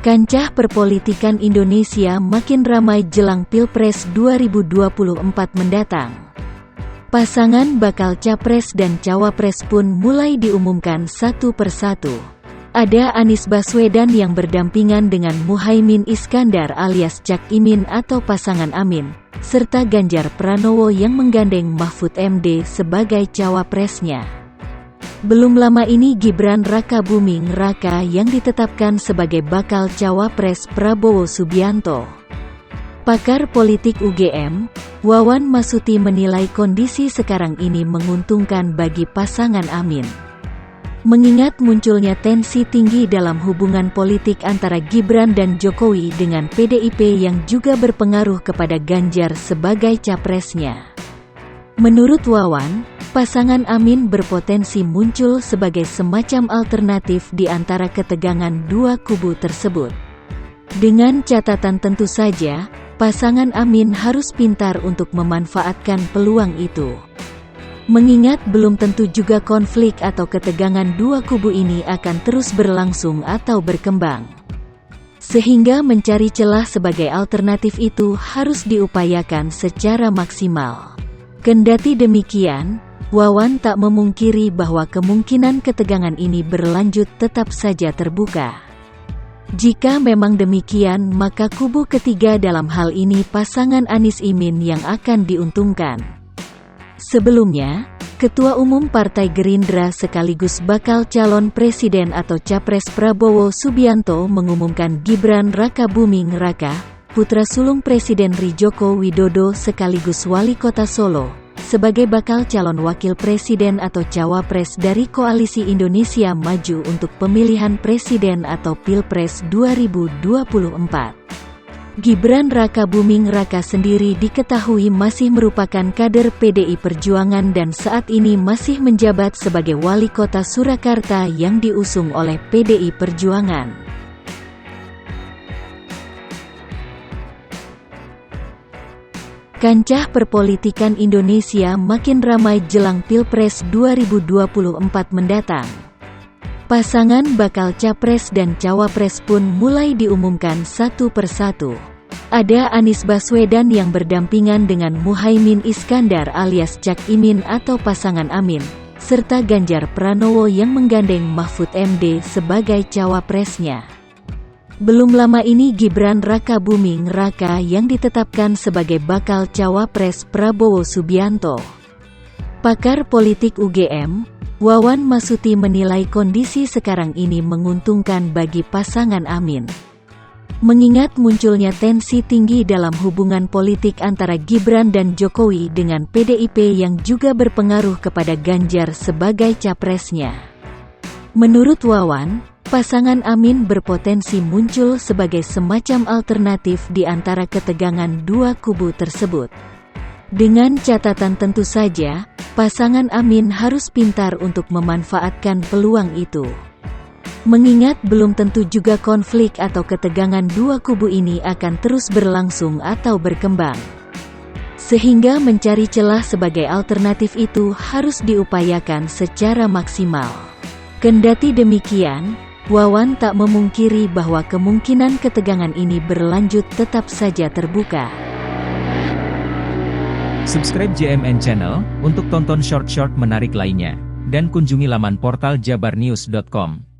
Kancah perpolitikan Indonesia makin ramai jelang Pilpres 2024 mendatang. Pasangan bakal capres dan cawapres pun mulai diumumkan satu persatu. Ada Anies Baswedan yang berdampingan dengan Muhaimin Iskandar alias Cak Imin atau pasangan Amin, serta Ganjar Pranowo yang menggandeng Mahfud MD sebagai cawapresnya. Belum lama ini Gibran Rakabuming Raka yang ditetapkan sebagai bakal cawapres Prabowo Subianto. Pakar politik UGM, Wawan Masuti menilai kondisi sekarang ini menguntungkan bagi pasangan Amin. Mengingat munculnya tensi tinggi dalam hubungan politik antara Gibran dan Jokowi dengan PDIP yang juga berpengaruh kepada Ganjar sebagai capresnya. Menurut Wawan, pasangan Amin berpotensi muncul sebagai semacam alternatif di antara ketegangan dua kubu tersebut. Dengan catatan tentu saja, pasangan Amin harus pintar untuk memanfaatkan peluang itu. Mengingat belum tentu juga konflik atau ketegangan dua kubu ini akan terus berlangsung atau berkembang. Sehingga mencari celah sebagai alternatif itu harus diupayakan secara maksimal. Kendati demikian, Wawan tak memungkiri bahwa kemungkinan ketegangan ini berlanjut tetap saja terbuka. Jika memang demikian, maka kubu ketiga dalam hal ini pasangan Anies Imin yang akan diuntungkan. Sebelumnya, Ketua Umum Partai Gerindra sekaligus bakal calon presiden atau capres Prabowo Subianto mengumumkan Gibran Rakabuming Raka, putra sulung Presiden Joko Widodo sekaligus Wali Kota Solo, sebagai bakal calon wakil presiden atau cawapres dari Koalisi Indonesia Maju untuk pemilihan presiden atau Pilpres 2024. Gibran Rakabuming Raka sendiri diketahui masih merupakan kader PDI Perjuangan dan saat ini masih menjabat sebagai Wali Kota Surakarta yang diusung oleh PDI Perjuangan. Kancah perpolitikan Indonesia makin ramai jelang Pilpres 2024 mendatang. Pasangan bakal capres dan cawapres pun mulai diumumkan satu persatu. Ada Anies Baswedan yang berdampingan dengan Muhaimin Iskandar alias Cak Imin atau pasangan Amin, serta Ganjar Pranowo yang menggandeng Mahfud MD sebagai cawapresnya. Belum lama ini Gibran Rakabuming Raka yang ditetapkan sebagai bakal cawapres Prabowo Subianto. Pakar politik UGM, Wawan Masuti menilai kondisi sekarang ini menguntungkan bagi pasangan Amin. Mengingat munculnya tensi tinggi dalam hubungan politik antara Gibran dan Jokowi dengan PDIP yang juga berpengaruh kepada Ganjar sebagai capresnya. Menurut Wawan, pasangan Amin berpotensi muncul sebagai semacam alternatif di antara ketegangan dua kubu tersebut. Dengan catatan tentu saja, pasangan Amin harus pintar untuk memanfaatkan peluang itu. Mengingat belum tentu juga konflik atau ketegangan dua kubu ini akan terus berlangsung atau berkembang. Sehingga mencari celah sebagai alternatif itu harus diupayakan secara maksimal. Kendati demikian, Wawan tak memungkiri bahwa kemungkinan ketegangan ini berlanjut tetap saja terbuka. Subscribe JMN Channel untuk tonton short-short menarik lainnya, dan kunjungi laman portal jabarnews.com.